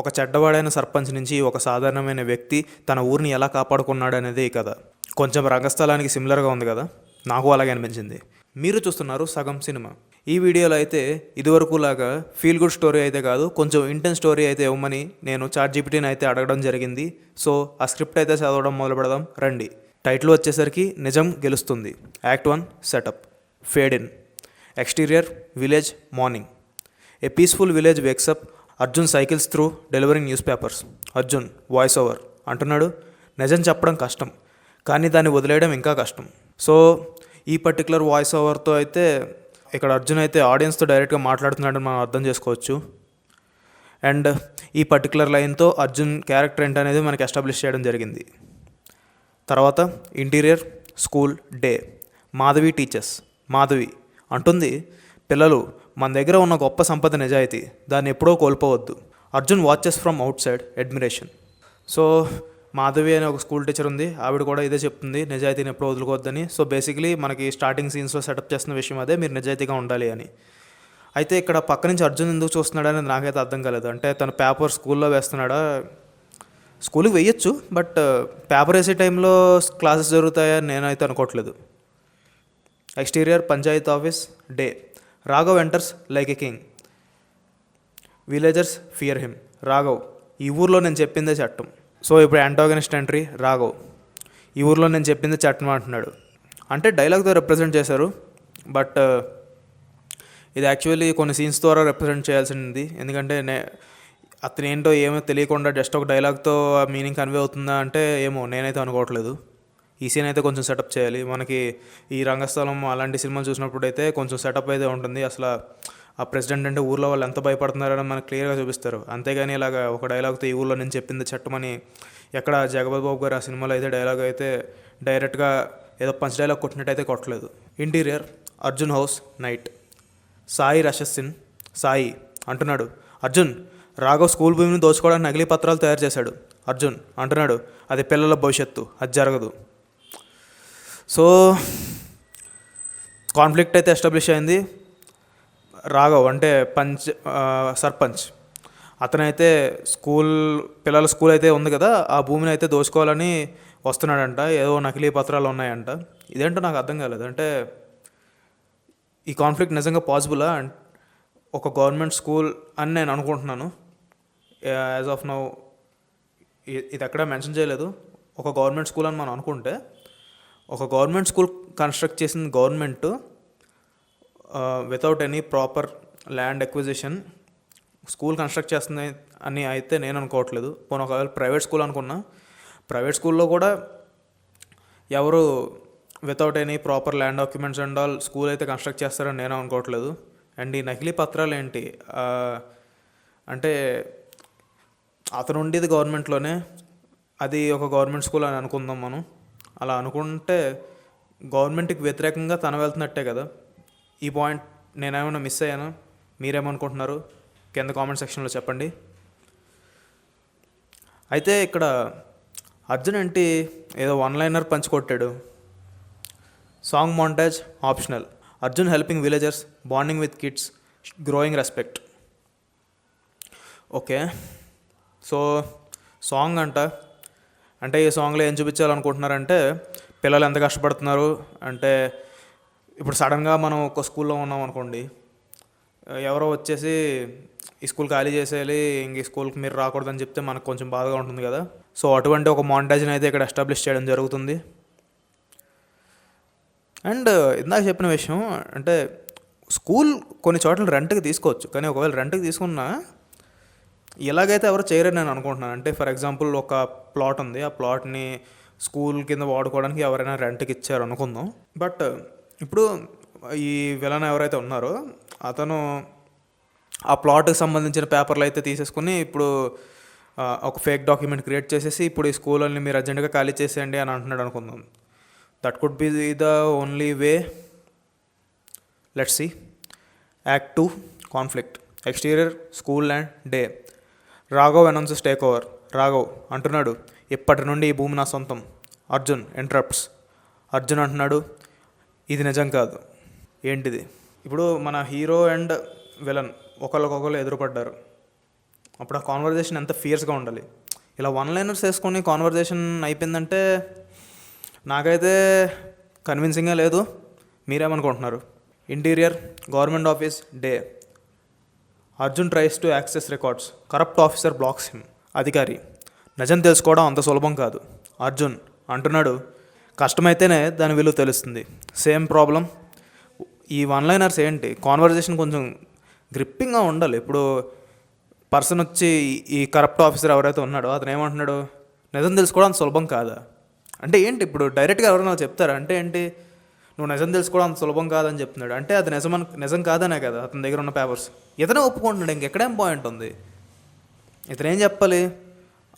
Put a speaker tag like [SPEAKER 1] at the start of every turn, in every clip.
[SPEAKER 1] ఒక చెడ్డవాడైన సర్పంచ్ నుంచి ఒక సాధారణమైన వ్యక్తి తన ఊరిని ఎలా కాపాడుకున్నాడు అనేది ఈ కథ. కొంచెం రంగస్థలానికి సిమిలర్గా ఉంది కదా, నాకు అలాగే అనిపించింది. మీరు చూస్తున్నారు సగం సినిమా. ఈ వీడియోలో అయితే ఇదివరకు లాగా ఫీల్ గుడ్ స్టోరీ అయితే కాదు, కొంచెం ఇంటెన్స్ స్టోరీ అయితే ఇవ్వమని నేను చాట్‌జీపీటీని అయితే అడగడం జరిగింది. సో ఆ స్క్రిప్ట్ అయితే చదవడం మొదలు పెడదాం రండి. టైటిల్ వచ్చేసరికి నిజం గెలుస్తుంది. Act 1 setup. Fade in. Exterior village morning. A peaceful village wakes up. Arjun cycles through delivering newspapers. Arjun voice over అంటున్నాడు, నిజం చెప్పడం కష్టం, కానీ దాన్ని వదిలేయడం ఇంకా కష్టం. సో ఈ పర్టికులర్ వాయిస్ ఓవర్తో అయితే ఇక్కడ అర్జున్ అయితే ఆడియన్స్తో డైరెక్ట్గా మాట్లాడుతున్నాడని మనం అర్థం చేసుకోవచ్చు. అండ్ ఈ పర్టికులర్ లైన్తో అర్జున్ క్యారెక్టర్ ఏంటనేది మనకి ఎస్టాబ్లిష్ చేయడం జరిగింది. తర్వాత interior school day. Madhavi teachers. Madhavi అంటుంది, పిల్లలు, మన దగ్గర ఉన్న గొప్ప సంపద నిజాయితీ, దాన్ని ఎప్పుడో కోల్పోవద్దు. Arjun watches from outside admiration. So Madhavi అనే ఒక స్కూల్ టీచర్ ఉంది, ఆవిడ కూడా ఇదే చెప్తుంది, నిజాయితీని ఎప్పుడో వదులుకోవద్దని. సో బేసిక్లీ మనకి స్టార్టింగ్ సీన్స్లో సెటప్ చేస్తున్న విషయం అదే, మీరు నిజాయితీగా ఉండాలి అని. అయితే ఇక్కడ పక్క నుంచి అర్జున్ ఎందుకు చూస్తున్నాడు అనేది నాకైతే అర్థం కాలేదు. అంటే తన పేపర్ స్కూల్లో వేస్తున్నాడా? స్కూల్కి వేయచ్చు, బట్ పేపర్ వేసే టైంలో క్లాసెస్ జరుగుతాయని నేనైతే అనుకోవట్లేదు. Exterior Panchayat office day. Raghav enters like a king. Villagers fear him. Raghav, ఈ ఊర్లో నేను చెప్పిందే చట్టం. సో ఇప్పుడు యాంటాగనిస్ట్ ఎంట్రీ రాఘవ్. ఈ ఊర్లో నేను చెప్పిందే చట్టం అంటున్నాడు. అంటే డైలాగ్తో రిప్రజెంట్ చేశారు, బట్ ఇది యాక్చువల్లీ కొన్ని సీన్స్ ద్వారా రిప్రజెంట్ చేయాల్సింది. ఎందుకంటే అతను ఏంటో ఏమో తెలియకుండా జస్ట్ ఒక డైలాగ్తో మీనింగ్ కన్వే అవుతుందా అంటే ఏమో నేనైతే అనుకోవట్లేదు. ఈ సీన్ అయితే కొంచెం సెటప్ చేయాలి. మనకి ఈ రంగస్థలం అలాంటి సినిమాలు చూసినప్పుడు అయితే కొంచెం సెటప్ అయితే ఉంటుంది. అసలు ఆ ప్రెసిడెంట్ అంటే ఊర్లో వాళ్ళు ఎంత భయపడుతున్నారని మనకు క్లియర్గా చూపిస్తారు. అంతేగాని ఇలాగ ఒక డైలాగ్తో ఈ ఊర్లో నేను చెప్పింది చట్టమని ఎక్కడ జగపతి బాబు గారు ఆ సినిమాలో అయితే డైలాగ్ అయితే డైరెక్ట్గా ఏదో పంచ్ డైలాగ్ కొట్టినట్టయితే కొట్టలేదు. Interior Arjun house night. Sai rushes in. Sai అంటున్నాడు, అర్జున్, రాఘవ్ స్కూల్ భూమిని దోచుకోవడానికి నకిలీ పత్రాలు తయారు చేశాడు. అర్జున్ అంటున్నాడు, అది పిల్లల భవిష్యత్తు, అది జరగదు. సో కాన్ఫ్లిక్ట్ అయితే ఎస్టాబ్లిష్ అయింది. రాఘవ్ అంటే సర్పంచ్ అతనైతే పిల్లల స్కూల్ అయితే ఉంది కదా, ఆ భూమిని అయితే దోచుకోవాలని వస్తున్నాడంట. ఏదో నకిలీ పత్రాలు ఉన్నాయంట. ఇదేంటో నాకు అర్థం కాలేదు. అంటే ఈ కాన్ఫ్లిక్ట్ నిజంగా పాసిబులా? ఒక గవర్నమెంట్ స్కూల్ అని నేను అనుకుంటున్నాను. యాజ్ ఆఫ్ నౌ ఇది ఎక్కడ మెన్షన్ చేయలేదు. ఒక గవర్నమెంట్ స్కూల్ అని మనం అనుకుంటే, ఒక గవర్నమెంట్ స్కూల్ కన్స్ట్రక్ట్ చేసిన government without any proper land acquisition school construct చేస్తుంది అని అయితే నేను అనుకోవట్లేదు. పోనీ ఒకవేళ ప్రైవేట్ స్కూల్ అనుకున్నా, ప్రైవేట్ స్కూల్లో కూడా ఎవరు without any proper land documents and all school అయితే కన్స్ట్రక్ట్ చేస్తారని నేను అనుకోవట్లేదు. అండ్ ఈ నకిలీ పత్రాలు ఏంటి అంటే అతను ఉండేది గవర్నమెంట్లోనే, అది ఒక గవర్నమెంట్ స్కూల్ అని అనుకుందాం మనం. అలా అనుకుంటే గవర్నమెంట్కి వ్యతిరేకంగా తను వెళ్తున్నట్టే కదా. ఈ పాయింట్ నేనేమైనా మిస్ అయ్యాను? మీరేమనుకుంటున్నారు? కింద కామెంట్ సెక్షన్లో చెప్పండి. అయితే ఇక్కడ అర్జున్ ఏంటి ఏదో వన్ లైనర్ పంచి కొట్టాడు. Song montage optional. Arjun helping villagers, bonding with kids, growing respect. Okay, so song అంటే ఈ సాంగ్లో ఏం చూపించాలనుకుంటున్నారంటే పిల్లలు ఎంత కష్టపడుతున్నారు అంటే, ఇప్పుడు సడన్గా మనం ఒక స్కూల్లో ఉన్నాం అనుకోండి, ఎవరో వచ్చేసి ఈ స్కూల్ ఖాళీ చేసేయాలి, ఇంక ఈ స్కూల్కి మీరు రాకూడదని చెప్తే మనకు కొంచెం బాధగా ఉంటుంది కదా. సో అటువంటి ఒక మాంటేజ్ని అయితే ఇక్కడ ఎస్టాబ్లిష్ చేయడం జరుగుతుంది. అండ్ ఇందాక చెప్పిన విషయం అంటే స్కూల్ కొన్ని చోట్ల రెంట్కి తీసుకోవచ్చు, కానీ ఒకవేళ రెంట్కి తీసుకున్నా ఇలాగైతే ఎవరు చేయరని నేను అనుకుంటున్నాను. అంటే ఫర్ ఎగ్జాంపుల్ ఒక ప్లాట్ ఉంది, ఆ ప్లాట్ని స్కూల్ కింద వాడుకోవడానికి ఎవరైనా రెంట్కి ఇచ్చారు అనుకుందాం. బట్ ఇప్పుడు ఈ విలన్ ఎవరైతే ఉన్నారో అతను ఆ ప్లాట్కి సంబంధించిన పేపర్లు అయితే తీసేసుకుని ఇప్పుడు ఒక ఫేక్ డాక్యుమెంట్ క్రియేట్ చేసేసి ఇప్పుడు ఈ స్కూల్ని మీరు అర్జెంట్గా ఖాళీ చేసేయండి అని అంటున్నాడు అనుకుందాం. That could be the only way. Let's see. Act 2 conflict. Exterior school and day. Raghav announces take over. Raghav అంటున్నాడు, ఇప్పటి నుండి ఈ భూమి నా సొంతం. అర్జున్ ఇంటరప్ట్స్. అర్జున్ అంటున్నాడు, ఇది నిజం కాదు. ఏంటిది? ఇప్పుడు మన హీరో అండ్ విలన్ ఒకళ్ళకొకళ్ళు ఎదురుపడ్డారు. అప్పుడు ఆ కాన్వర్జేషన్ ఎంత ఫియర్స్గా ఉండాలి. ఇలా వన్ లైనర్స్ వేసుకొని కాన్వర్జేషన్ అయిపోయిందంటే నాకైతే కన్విన్సింగ్గా లేదు. మీరేమనుకుంటున్నారు? Interior government office day. Arjun tries to access records, corrupt officer blocks him. అధికారి: నిజం తెలుసుకోవడం అంత సులభం కాదు. అర్జున్ అంటున్నాడు, కష్టమైతేనే దాని విలువ తెలుస్తుంది. Same problem. ఈ వన్ లైనర్స్ ఏంటి, కాన్వర్జేషన్ కొంచెం గ్రిప్పింగ్గా ఉండాలి. ఇప్పుడు పర్సన్ వచ్చి ఈ కరప్ట్ ఆఫీసర్ ఎవరైతే ఉన్నాడో అతను ఏమంటున్నాడు, నిజం తెలుసుకోవడం అంత సులభం కాదా అంటే ఏంటి? ఇప్పుడు డైరెక్ట్గా ఎవరైనా చెప్తారా అంటే ఏంటి, నువ్వు నిజం తెలుసుకోవడం అంత సులభం కాదని చెప్తున్నాడు అంటే అది నిజం కాదనే కదా అతని దగ్గర ఉన్న పేపర్స్. ఇతనే ఒప్పుకుంటున్నాడు, ఇంకెక్కడేం పాయింట్ ఉంది? ఇతనేం చెప్పాలి?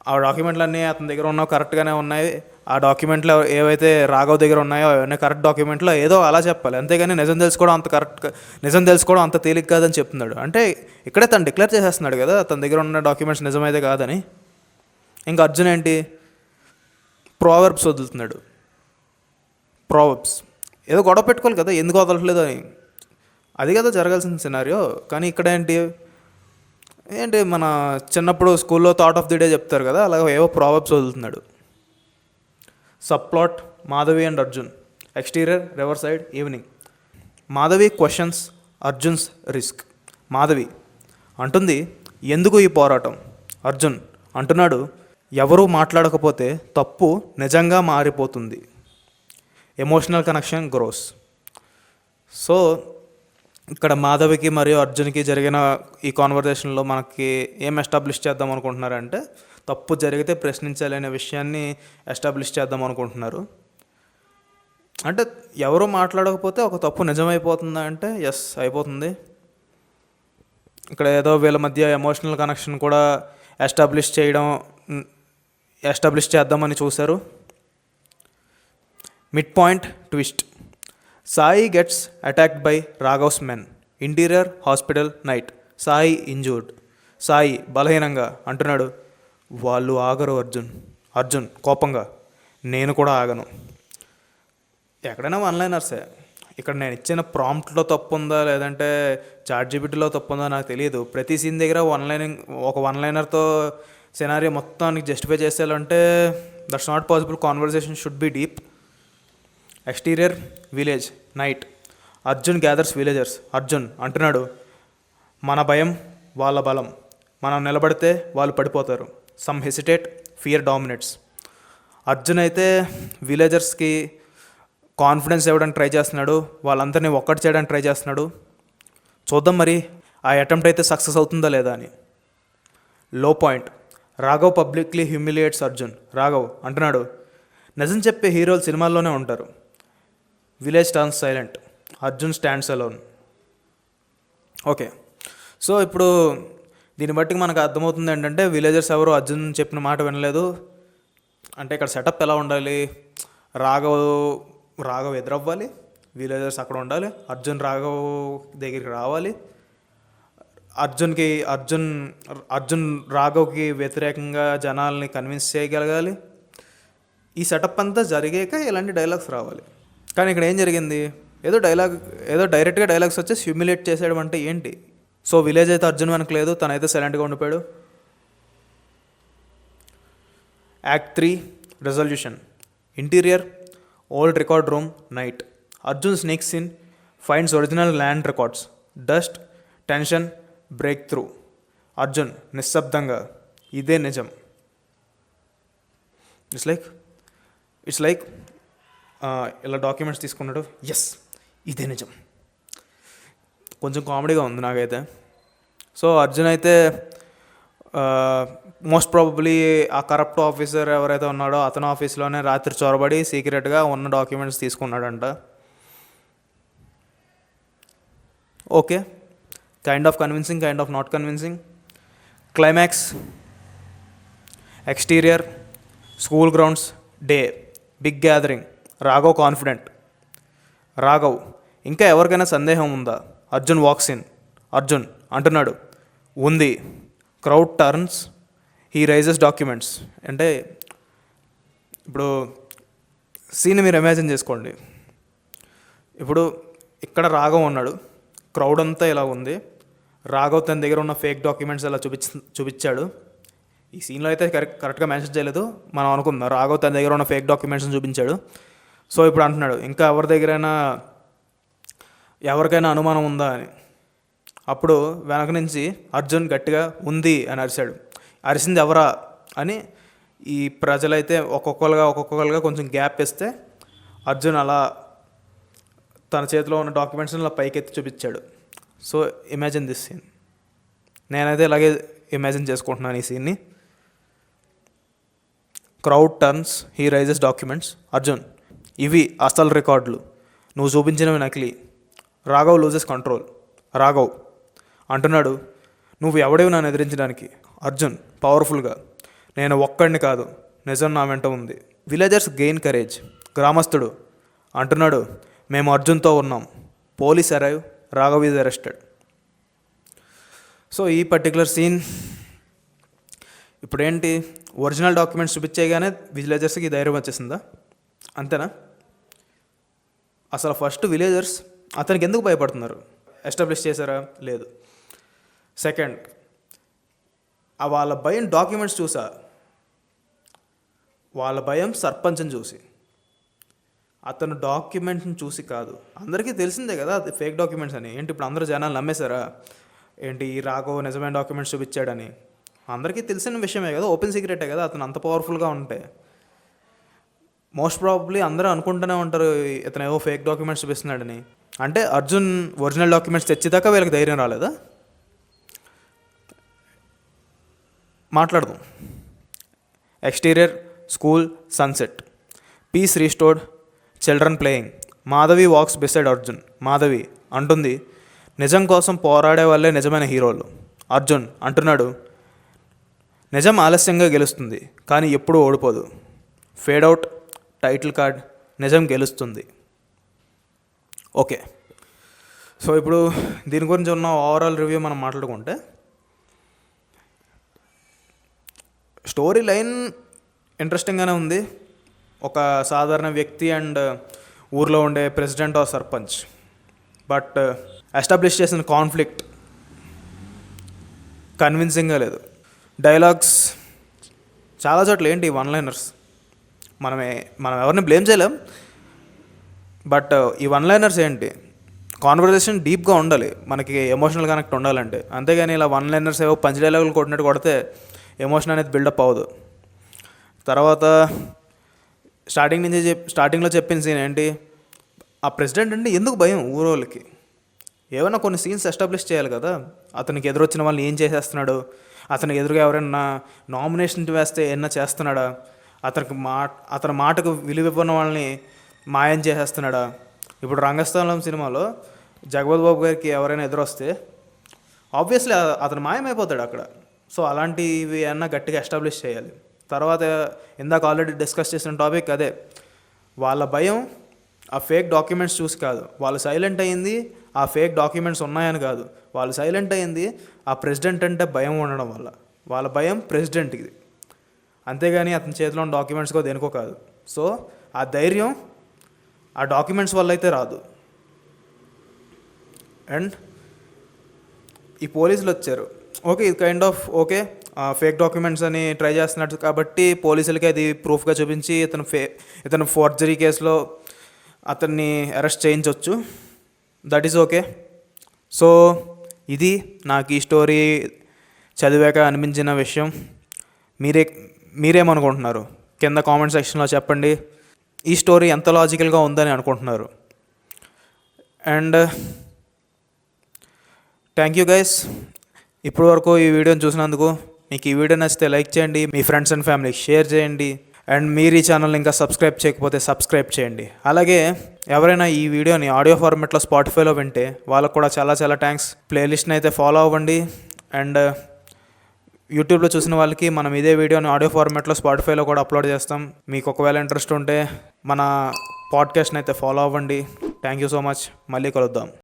[SPEAKER 1] ఆ డాక్యుమెంట్లన్నీ అతని దగ్గర ఉన్నవి కరెక్ట్గానే ఉన్నాయి, ఆ డాక్యుమెంట్లో ఏవైతే రాఘవ్ దగ్గర ఉన్నాయో అవన్నీ కరెక్ట్ డాక్యుమెంట్లో ఏదో అలా చెప్పాలి. అంతేగాని నిజం తెలుసుకోవడం అంత తేలిక కాదని చెప్తున్నాడు అంటే ఇక్కడే తను డిక్లేర్ చేసేస్తున్నాడు కదా తన దగ్గర ఉన్న డాక్యుమెంట్స్ నిజమైతే కాదని. ఇంకా అర్జున్ ఏంటి, ప్రోవర్బ్స్ వదులుతున్నాడు. ప్రోవర్బ్స్ ఏదో గొడవ పెట్టుకోవాలి కదా, ఎందుకు వదలట్లేదు అని, అది కదా జరగాల్సిన సినారియో. కానీ ఇక్కడ ఏంటి మన చిన్నప్పుడు స్కూల్లో థాట్ ఆఫ్ ది డే చెప్తారు కదా, అలాగే ఏవో ప్రావర్బ్స్ వదులుతున్నాడు. Subplot Madhavi and Arjun. Exterior riverside evening. Madhavi questions Arjun's risk. Madhavi అంటుంది, ఎందుకు ఈ పోరాటం? అర్జున్ అంటున్నాడు, ఎవరూ మాట్లాడకపోతే తప్పు నిజంగా మారిపోతుంది. Emotional connection gross. సో ఇక్కడ మాధవికి మరియు అర్జున్కి జరిగిన ఈ కాన్వర్జేషన్లో మనకి ఏం ఎస్టాబ్లిష్ చేద్దాం అనుకుంటున్నారంటే, తప్పు జరిగితే ప్రశ్నించాలి అనే విషయాన్ని ఎస్టాబ్లిష్ చేద్దాం అనుకుంటున్నారు. అంటే ఎవరు మాట్లాడకపోతే ఒక తప్పు నిజమైపోతుందా అంటే ఎస్ అయిపోతుంది. ఇక్కడ ఏదో వీళ్ళ మధ్య ఎమోషనల్ కనెక్షన్ కూడా ఎస్టాబ్లిష్ చేద్దామని చూశారు. Midpoint twist. Sai gets attacked by Raghav's men. Interior hospital night. Sai injured. Sai బలహీనంగా అంటున్నాడు, వాళ్ళు ఆగరు అర్జున్. అర్జున్ కోపంగా, నేను కూడా ఆగను. ఎక్కడైనా వన్ లైనర్సే. ఇక్కడ నేను ఇచ్చిన ప్రాంప్ట్లో తప్పు ఉందా లేదంటే చాట్‌జీపీటీలో తప్పు ఉందా నాకు తెలియదు. ప్రతి సీన్ దగ్గర ఒక వన్ లైనర్తో సినారియో మొత్తానికి జస్టిఫై చేసేయాలంటే that's not possible. Conversation should be deep. Exterior village night. Arjun gathers villagers. Arjun అంటున్నాడు, మన భయం వాళ్ళ బలం, మనం నిలబడితే వాళ్ళు పడిపోతారు. Some hesitate, fear dominates. Arjun అయితే విలేజర్స్కి కాన్ఫిడెన్స్ ఇవ్వడానికి ట్రై చేస్తున్నాడు, వాళ్ళందరినీ ఒక్కటి చేయడానికి ట్రై చేస్తున్నాడు. చూద్దాం మరి ఆ అటెంప్ట్ అయితే సక్సెస్ అవుతుందా లేదా అని. లో పాయింట్. రాఘవ్ పబ్లిక్లీ హ్యూమిలియేట్స్ అర్జున్. రాఘవ్ అంటున్నాడు, నిజం చెప్పే హీరోలు సినిమాల్లోనే ఉంటారు. Village turns silent. Arjun stands alone. Okay, so ఇప్పుడు దీన్ని బట్టి మనకు అర్థమవుతుంది ఏంటంటే విలేజర్స్ ఎవరు అర్జున్ చెప్పిన మాట వినలేదు. అంటే ఇక్కడ సెటప్ ఎలా ఉండాలి, రాఘవ్ ఎదురవ్వాలి, విలేజర్స్ అక్కడ ఉండాలి, అర్జున్ రాఘవ్ దగ్గరికి రావాలి, అర్జున్ రాఘవ్కి వ్యతిరేకంగా జనాల్ని కన్విన్స్ చేయగలగాలి. ఈ సెటప్ అంతా జరిగాక ఇలాంటి డైలాగ్స్ రావాలి. కానీ ఇక్కడ ఏం జరిగింది, ఏదో డైరెక్ట్గా డైలాగ్స్ వచ్చేసి హ్యూమిలేట్ చేసేయడం అంటే ఏంటి? సో విలేజ్ అయితే అర్జున్ వెనక లేదు, తనైతే సైలెంట్గా ఉండిపోయాడు. Act 3 resolution. Interior old record room night. Arjun snakes in, finds original land records. Dust, tension, break through. Arjun నిశ్శబ్దంగా, ఇదే నిజం. ఇట్స్ లైక్ ఇలా డాక్యుమెంట్స్ తీసుకున్నాడు, ఎస్ ఇదే నిజం. కొంచెం కామెడీగా ఉంది నాకైతే. సో అర్జున్ అయితే మోస్ట్ ప్రాబబ్లీ ఆ కరప్ట్ ఆఫీసర్ ఎవరైతే ఉన్నాడో అతని ఆఫీస్లోనే రాత్రి చొరబడి సీక్రెట్గా ఉన్న డాక్యుమెంట్స్ తీసుకున్నాడంట. Okay, kind of convincing, kind of not convincing. Climax. Exterior school grounds day. Big gathering. Raghav confident. Raghav, ఇంకా ఎవరికైనా సందేహం ఉందా? Arjun walks in. అర్జున్ అంటున్నాడు, ఉంది. Crowd turns. He raises documents. అంటే ఇప్పుడు సీన్ మీరు ఇమాజిన్ చేసుకోండి. ఇప్పుడు ఇక్కడ రాఘవ్ ఉన్నాడు, క్రౌడ్ అంతా ఇలా ఉంది, రాఘవ్ తన దగ్గర ఉన్న ఫేక్ డాక్యుమెంట్స్ అలా చూపించాడు. ఈ సీన్లో అయితే కరెక్ట్గా మెన్షన్ చేయలేదు, మనం అనుకుందాం రాఘవ్ తన దగ్గర ఉన్న ఫేక్ డాక్యుమెంట్స్ని చూపించాడు. సో ఇప్పుడు అంటున్నాడు ఇంకా ఎవరికైనా అనుమానం ఉందా అని. అప్పుడు వెనక నుంచి అర్జున్ గట్టిగా ఉంది అని అరిశాడు. అరిసింది ఎవరా అని ఈ ప్రజలైతే ఒక్కొక్కరుగా కొంచెం గ్యాప్ ఇస్తే అర్జున్ అలా తన చేతిలో ఉన్న డాక్యుమెంట్స్ని అలా పైకెత్తి చూపించాడు. So imagine this scene. నేనైతే ఇలాగే ఇమాజిన్ చేసుకుంటున్నాను ఈ సీన్ని. Crowd turns, he raises documents. Arjun, ఇవి అసలు రికార్డులు, నువ్వు చూపించినవి నకిలీ. Raghav loses control. రాఘవ్ అంటున్నాడు, నువ్వు ఎవడేవి నన్ను ఎదిరించడానికి. అర్జున్ పవర్ఫుల్గా, నేను ఒక్కడిని కాదు, నిజం నా వెంట ఉంది. Villagers gain courage. గ్రామస్తుడు అంటున్నాడు, మేము అర్జున్తో ఉన్నాం. Police arrive, Raghav is arrested. So ఈ పర్టికులర్ సీన్ ఇప్పుడేంటి, ఒరిజినల్ డాక్యుమెంట్స్ చూపించేయగానే విలేజర్స్కి ధైర్యం వచ్చేసిందా? అంతేనా? అసలు ఫస్ట్ విలేజర్స్ అతనికి ఎందుకు భయపడుతున్నారు? ఎస్టాబ్లిష్ చేశారా? లేదు. సెకండ్, వాళ్ళ భయం డాక్యుమెంట్స్ చూసా, వాళ్ళ భయం సర్పంచ్ని చూసి. అతను డాక్యుమెంట్స్ని చూసి కాదు. అందరికీ తెలిసిందే కదా అది ఫేక్ డాక్యుమెంట్స్ అని. ఏంటి ఇప్పుడు అందరూ జనాలు నమ్మేశారా ఏంటి ఈ రాఘవ్ నిజమైన డాక్యుమెంట్స్ చూపించాడని? అందరికీ తెలిసిన విషయమే కదా, ఓపెన్ సీక్రెటే కదా అతను అంత పవర్ఫుల్గా ఉంటే. మోస్ట్ ప్రాబబ్లీ అందరూ అనుకుంటూనే ఉంటారు ఇతను ఏవో ఫేక్ డాక్యుమెంట్స్ చూపిస్తున్నాడని. అంటే అర్జున్ ఒరిజినల్ డాక్యుమెంట్స్ తెచ్చేదాకా వీళ్ళకి ధైర్యం రాలేదా? మాట్లాడదాం. Exterior school, sunset, peace restored, children playing. Madhavi walks beside Arjun. Madhavi అంటుంది, నిజం కోసం పోరాడే వాళ్ళే నిజమైన హీరోలు. అర్జున్ అంటున్నాడు, నిజం ఆలస్యంగా గెలుస్తుంది కానీ ఎప్పుడూ ఓడిపోదు. ఫేడ్ అవుట్, టైటిల్ కార్డ్, నిజం గెలుస్తుంది. ఓకే, సో ఇప్పుడు దీని గురించి ఉన్న ఓవరాల్ రివ్యూ మనం మాట్లాడుకుంటే, స్టోరీ లైన్ ఇంట్రెస్టింగ్గానే ఉంది. ఒక సాధారణ వ్యక్తి అండ్ ఊర్లో ఉండే president or sarpanch. But establish చేసిన కాన్ఫ్లిక్ట్ కన్విన్సింగ్గా లేదు. డైలాగ్స్ చాలా చోట్ల ఏంటి వన్ లైనర్స్. మనం ఎవరిని బ్లేమ్ చేయలేం. బట్ ఈ వన్ లైనర్స్ ఏంటి, కాన్వర్జేషన్ డీప్గా ఉండాలి, మనకి ఎమోషనల్ కనెక్ట్ ఉండాలంటే. అంతేగాని ఇలా వన్ లైనర్స్ ఏవో పంచ్ డైలాగులు కొట్టినట్టు కొడితే ఎమోషన్ అనేది బిల్డప్ అవ్వదు. తర్వాత స్టార్టింగ్లో చెప్పిన సీన్ ఏంటి, ఆ ప్రెసిడెంట్ అంటే ఎందుకు భయం ఊరోళ్ళకి? ఏమైనా కొన్ని సీన్స్ ఎస్టాబ్లిష్ చేయాలి కదా. అతనికి ఎదురొచ్చిన వాళ్ళని ఏం చేసేస్తున్నాడు, అతనికి ఎదురుగా ఎవరైనా నామినేషన్ వేస్తే ఏమన్నా చేస్తున్నాడా, అతని మాటకు విలువ ఇవ్వని వాళ్ళని మాయం చేసేస్తున్నాడా. ఇప్పుడు రంగస్థలం సినిమాలో జగపతి బాబు గారికి ఎవరైనా ఎదురొస్తే ఆబ్వియస్లీ అతను మాయమైపోతాడు అక్కడ. సో అలాంటివి ఏమన్నా గట్టిగా ఎస్టాబ్లిష్ చేయాలి. తర్వాత ఇందాక ఆల్రెడీ డిస్కస్ చేసిన టాపిక్ అదే, వాళ్ళ భయం ఆ ఫేక్ డాక్యుమెంట్స్ చూసి కాదు. వాళ్ళు సైలెంట్ అయ్యింది ఆ ఫేక్ డాక్యుమెంట్స్ ఉన్నాయని కాదు, వాళ్ళు సైలెంట్ అయ్యింది ఆ ప్రెసిడెంట్ అంటే భయం ఉండడం వల్ల. వాళ్ళ భయం ప్రెసిడెంట్కి, అంతేగాని అతని చేతిలో ఉన్న డాక్యుమెంట్స్కో దేనికో కాదు. సో ఆ ధైర్యం ఆ డాక్యుమెంట్స్ వల్ల అయితే రాదు. అండ్ ఈ పోలీసులు వచ్చారు, ఓకే ఇది kind of okay, fake documents అని ట్రై చేస్తున్నట్టు కాబట్టి పోలీసులకి అది ప్రూఫ్గా చూపించి ఇతను ఫోర్జరీ కేసులో అతన్ని అరెస్ట్ చేయించవచ్చు. That is okay. సో ఇది నాకు ఈ స్టోరీ చదివాక అనిపించిన విషయం. మీరేమనుకుంటున్నారు కింద కామెంట్ సెక్షన్లో చెప్పండి. ఈ స్టోరీ ఎంత లాజికల్గా ఉందని అనుకుంటున్నారు. అండ్ థ్యాంక్ యూ గైస్, ఇప్పటి వరకు ఈ వీడియోని చూసినందుకు. మీకు ఈ వీడియో నచ్చితే లైక్ చేయండి, మీ ఫ్రెండ్స్ అండ్ ఫ్యామిలీకి షేర్ చేయండి. అండ్ మీరు ఈ ఛానల్ని ఇంకా సబ్స్క్రైబ్ చేయకపోతే సబ్స్క్రైబ్ చేయండి. అలాగే ఎవరైనా ఈ వీడియోని ఆడియో ఫార్మాట్లో స్పాటిఫైలో వింటే వాళ్ళకు కూడా చాలా చాలా థ్యాంక్స్. ప్లేలిస్ట్ని అయితే ఫాలో అవ్వండి. అండ్ యూట్యూబ్లో చూసిన వాళ్ళకి మనం ఇదే వీడియోని ఆడియో ఫార్మాట్లో స్పాటిఫైలో కూడా అప్లోడ్ చేస్తాం. మీకు ఒకవేళ ఇంట్రెస్ట్ ఉంటే మన పాడ్కాస్ట్ని అయితే ఫాలో అవ్వండి. Thank you so much. మళ్ళీ కలుద్దాం.